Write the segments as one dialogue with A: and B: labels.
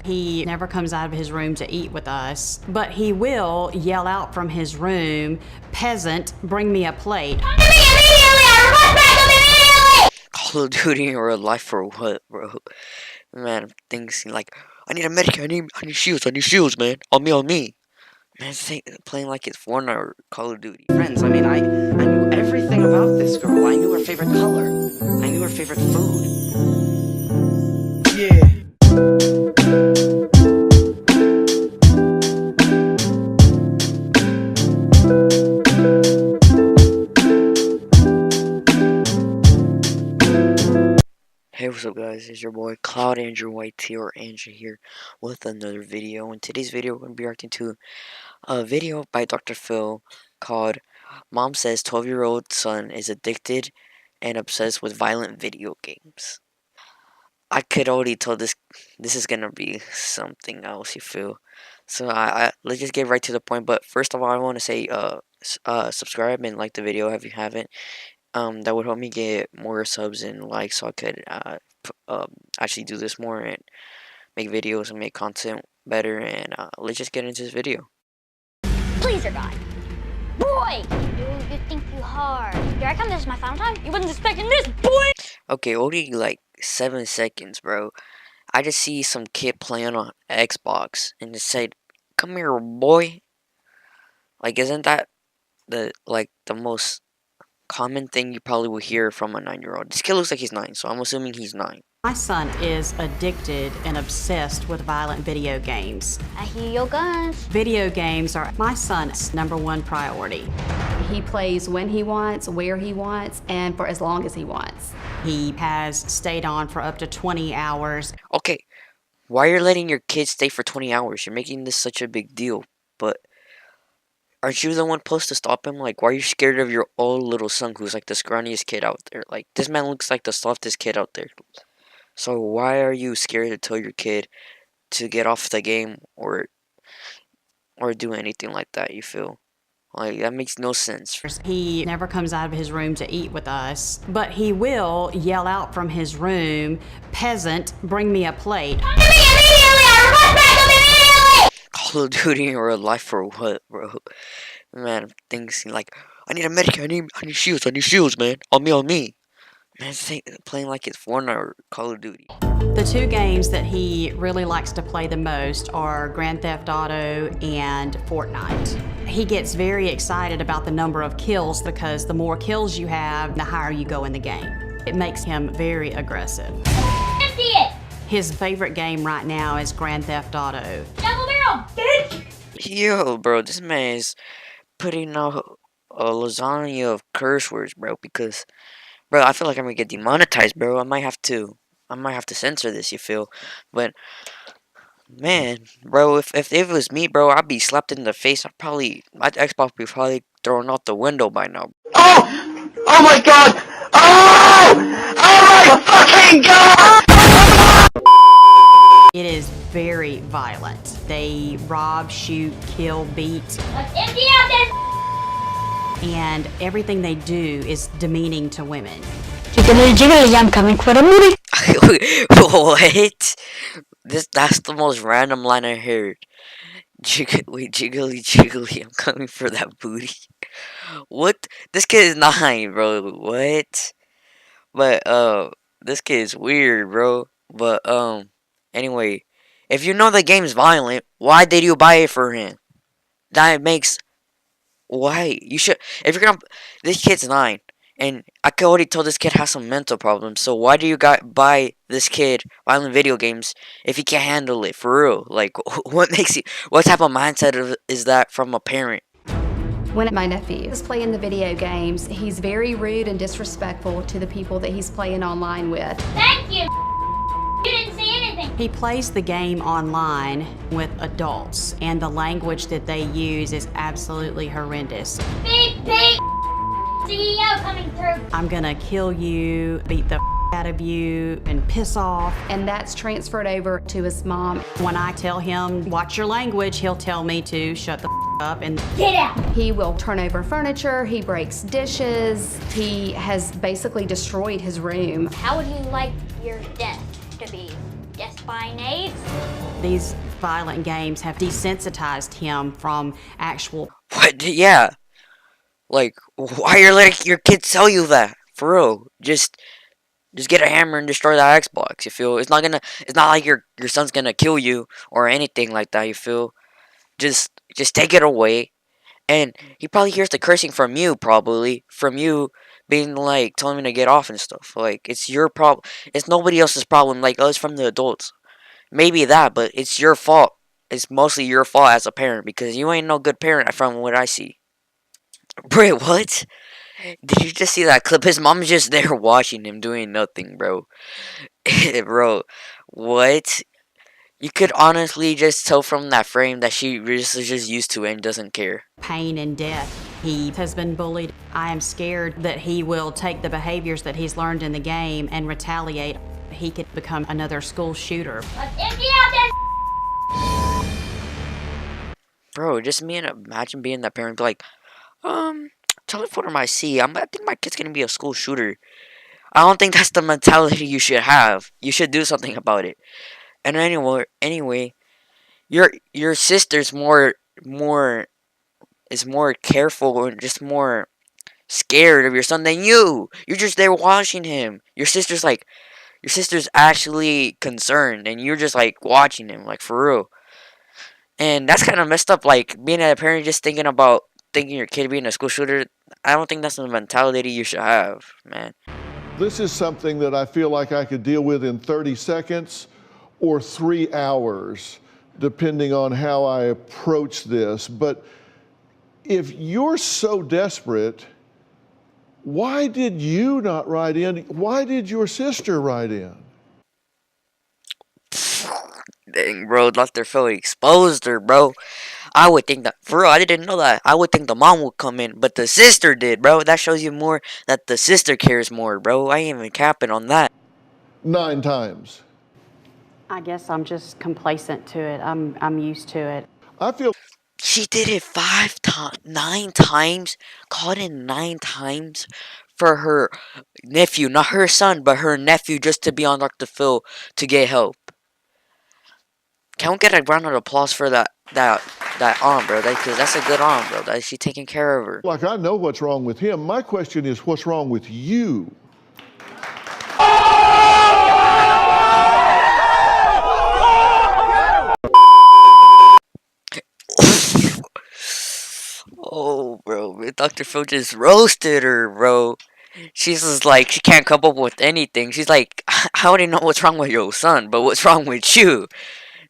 A: He never comes out of his room to eat with us, but he will yell out from his room, "Peasant, bring me a plate."
B: Call of Duty in real life for what, bro? Man, things like, I need a medic, I need shields, man. On me. Man, playing like it's Fortnite or Call of Duty.
C: Friends, I mean, I knew everything about this girl. I knew her favorite color. I knew her favorite food. Yeah.
B: Hey, what's up guys, it's your boy Cloud Andrew White here, or Andrew here, with another video. In today's video, we're going to be reacting to a video by Dr. Phill called Mom Says 12-Year-Old Son is Addicted and Obsessed with Violent Video Games. I could already tell this is going to be something else, you feel. So let's just get right to the point. But first of all, I want to say subscribe and like the video if you haven't. That would help me get more subs and likes, so I could actually do this more and make videos and make content better. And let's just get into this video.
D: Please, your God. Boy! You think you hard. Here I come, this is my final time. You wasn't expecting this, boy!
B: Okay, only like 7 seconds, bro. I just see some kid playing on Xbox and it said, "Come here, boy." Like, isn't that the most common thing you probably will hear from a 9-year-old? This kid looks like he's 9, so I'm assuming he's 9.
A: My son is addicted and obsessed with violent video games.
D: I hear your guns.
A: Video games are my son's #1 priority.
E: He plays when he wants, where he wants, and for as long as he wants.
A: He has stayed on for up to 20 hours.
B: Okay, why you're letting your kid stay for 20 hours? You're making this such a big deal, but aren't you the one supposed to stop him? Like, why are you scared of your old little son who's like the scrawniest kid out there? Like, this man looks like the softest kid out there. So why are you scared to tell your kid to get off the game or do anything like that, you feel? Like, that makes no sense.
A: He never comes out of his room to eat with us, but he will yell out from his room, "Peasant, bring me a plate."
B: Call of Duty in real life for what, bro? Man, things like, I need a medic, I need shields, man. On me. Man, playing like it's Fortnite or Call of Duty.
A: The two games that he really likes to play the most are Grand Theft Auto and Fortnite. He gets very excited about the number of kills because the more kills you have, the higher you go in the game. It makes him very aggressive.
D: Empty it!
A: His favorite game right now is Grand Theft Auto.
D: Double barrel, bitch!
B: Yo, bro, this man is putting out a lasagna of curse words, bro, because, bro, I feel like I'm gonna get demonetized, bro. I might have to censor this, you feel? But man, bro, if it was me, bro, I'd be slapped in the face. My Xbox would be probably thrown out the window by now.
C: Oh! Oh my god! Oh! Oh my fucking god!
A: It is very violent. They rob, shoot, kill, beat,
D: Let's empty out this!
A: and everything they do is demeaning to women.
D: Jiggly jiggly, I'm coming for the movie.
B: What? That's the most random line I heard. Jiggly jiggly, I'm coming for that booty. What? This kid is 9, bro. What? But this kid is weird, bro. But anyway, if you know the game's violent, why did you buy it for him? That makes why you should. If you're gonna, this kid's 9. And I could already tell this kid has some mental problems. So why do you buy this kid violent video games if he can't handle it, for real? Like, what type of mindset is that from a parent?
E: When my nephew is playing the video games, he's very rude and disrespectful to the people that he's playing online with.
D: Thank you! You didn't say anything!
A: He plays the game online with adults, and the language that they use is absolutely horrendous.
D: Beep, beep! CEO coming through!
A: I'm gonna kill you, beat the out of you, and piss off.
E: And that's transferred over to his mom.
A: When I tell him, watch your language, he'll tell me to shut the up and
D: Get out!
E: He will turn over furniture, he breaks dishes, he has basically destroyed his room.
D: How would you like your death to be? Yes, by Nate.
A: These violent games have desensitized him from actual
B: What? Yeah. Like, why you're letting your kids tell you that? For real. Just get a hammer and destroy that Xbox. You feel? It's not like your son's gonna kill you or anything like that. You feel? Just take it away. And he probably hears the cursing from you, probably from you being like telling him to get off and stuff. Like it's your problem. It's nobody else's problem. Like oh, it's from the adults. Maybe that, but it's your fault. It's mostly your fault as a parent because you ain't no good parent from what I see. Bro, what? Did you just see that clip? His mom's just there watching him doing nothing, bro. Bro, what? You could honestly just tell from that frame that she is just used to it and doesn't care.
A: pain and death. He has been bullied. I am scared that he will take the behaviors that he's learned in the game and retaliate. He could become another school shooter.
D: Let's empty out this.
B: Bro, just me and imagine being that parent, be like, telephone I see. I think my kid's gonna be a school shooter. I don't think that's the mentality you should have. You should do something about it. And anyway, your sister's more is more careful and just more scared of your son than you. You're just there watching him. Your sister's actually concerned, and you're just like watching him, like for real. And that's kind of messed up. Like being a parent, just thinking your kid being a school shooter. I don't think that's the mentality you should have, man.
F: This is something that I feel like I could deal with in 30 seconds or 3 hours, depending on how I approach this. But if you're so desperate, why did you not write in? Why did your sister write in?
B: Dang, bro, Dr. Phill exposed her, bro. I would think that, for real, I didn't know that. I would think the mom would come in, but the sister did, bro. That shows you more that the sister cares more, bro. I ain't even capping on that.
F: 9 times.
A: I guess I'm just complacent to it. I'm used to it.
F: I feel
B: She did it 9 times, called in 9 times for her nephew, not her son, but her nephew, just to be on Dr. Phill to get help. Can we get a round of applause for that arm, bro? Because that's a good arm, bro. That she taking care of her.
F: like I know what's wrong with him. My question is, what's wrong with you?
B: Oh, bro, Dr. Phill just roasted her, bro. She's just like, she can't come up with anything. She's like, I already know what's wrong with your son, but what's wrong with you?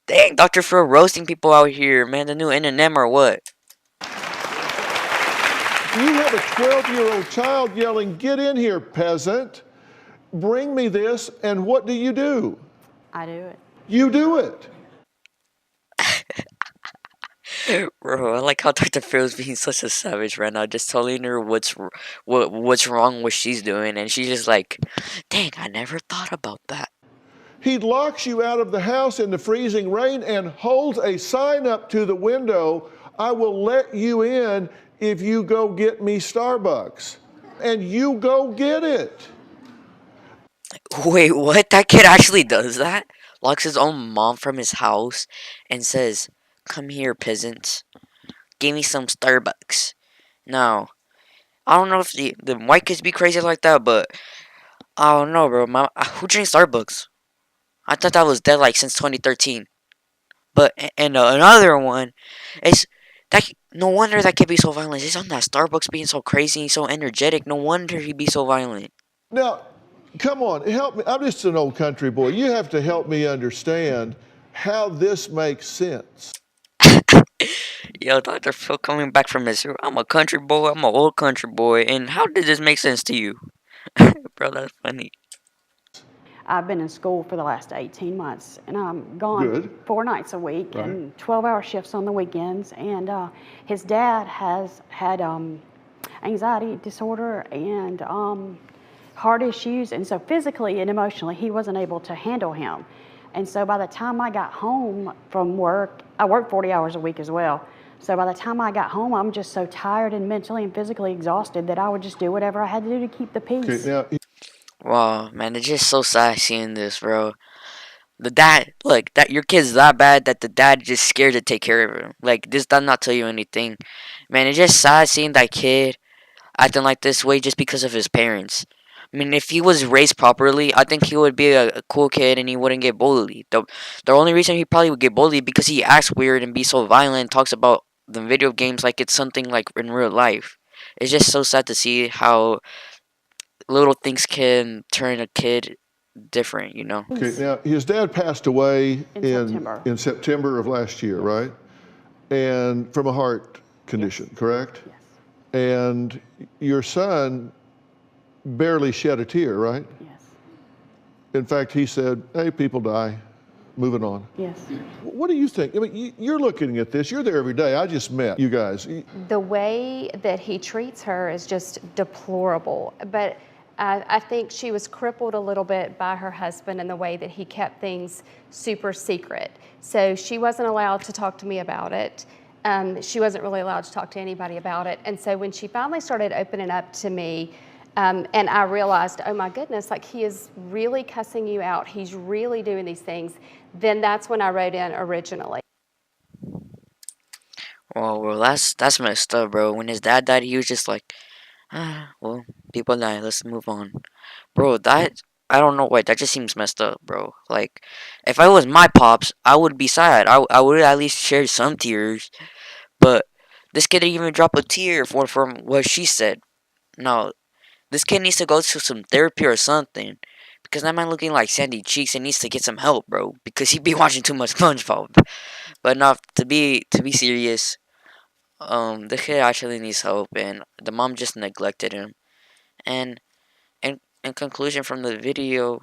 B: Dang, Dr. Phill roasting people out here, man. The new N&M or what?
F: You have a 12-year-old child yelling, "Get in here, peasant. Bring me this," and what do?
A: I do it.
F: You do it.
B: Bro, I like how Dr. Phil's being such a savage right now, just telling her what's wrong what she's doing, and she's just like, dang, I never thought about that.
F: He locks you out of the house in the freezing rain and holds a sign up to the window, "I will let you in if you go get me Starbucks." And you go get it.
B: Wait, what? That kid actually does that? Locks his own mom from his house and says, come here, peasants. Give me some Starbucks. No. I don't know if the white kids be crazy like that, but I don't know, bro. Who drinks Starbucks? I thought that was dead like since 2013. But and another one is that no wonder that kid be so violent. He's on that Starbucks being so crazy and so energetic. No wonder he be so violent.
F: Now, come on, help me. I'm just an old country boy. You have to help me understand how this makes sense.
B: Yo, Dr. Phill coming back from his, I'm a country boy, I'm an old country boy, and how did this make sense to you? Bro, that's funny.
A: I've been in school for the last 18 months, and I'm gone
F: Good.
A: 4 nights a week
F: Right.
A: and 12-hour shifts on the weekends. And his dad has had anxiety disorder and heart issues, and so physically and emotionally, he wasn't able to handle him. And so by the time I got home from work, I work 40 hours a week as well. So by the time I got home, I'm just so tired and mentally and physically exhausted that I would just do whatever I had to do to keep the peace.
F: Okay, now,
B: Wow, man, it's just so sad seeing this, bro. The dad, look, that your kid's that bad that the dad just scared to take care of him. Like, this does not tell you anything. Man, it's just sad seeing that kid acting like this way just because of his parents. I mean, if he was raised properly, I think he would be a cool kid and he wouldn't get bullied. The only reason he probably would get bullied because he acts weird and be so violent, talks about the video games like it's something like in real life. It's just so sad to see how little things can turn a kid different, you know?
F: Okay, now his dad passed away
A: September.
F: in September of last year, right? And from a heart condition, correct?
A: Yes.
F: And your son barely shed a tear, right?
A: Yes.
F: In fact, he said, hey, people die, moving on.
A: Yes.
F: What do you think? I mean, you're looking at this, you're there every day. I just met you guys.
G: The way that he treats her is just deplorable. But I think she was crippled a little bit by her husband and the way that he kept things super secret. So she wasn't allowed to talk to me about it. She wasn't really allowed to talk to anybody about it. And so when she finally started opening up to me, and I realized, oh my goodness, like he is really cussing you out. He's really doing these things. Then that's when I wrote in originally.
B: Well, that's messed up, bro. When his dad died, he was just like, well, people die. Let's move on, bro. That I don't know why. That just seems messed up, bro. Like, if I was my pops, I would be sad. I would at least shed some tears. But this kid didn't even drop a tear from what she said. No, this kid needs to go to some therapy or something. Because that man looking like Sandy Cheeks and needs to get some help, bro. Because he be watching too much SpongeBob. But not to be serious. The kid actually needs help, and the mom just neglected him. And in conclusion from the video,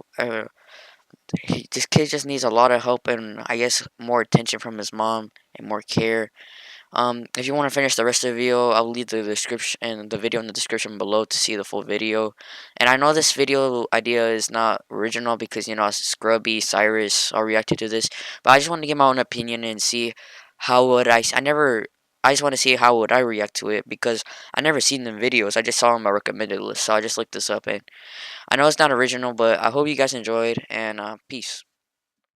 B: this kid just needs a lot of help and I guess more attention from his mom and more care. If you want to finish the rest of the video, I'll leave the description and the video in the description below to see the full video. And I know this video idea is not original because Scrubby, Cyrus all reacted to this, but I just want to give my own opinion and see how would I just want to see how would I react to it because I never seen the videos. I just saw them on my recommended list, so I just looked this up and I know it's not original, but I hope you guys enjoyed and peace.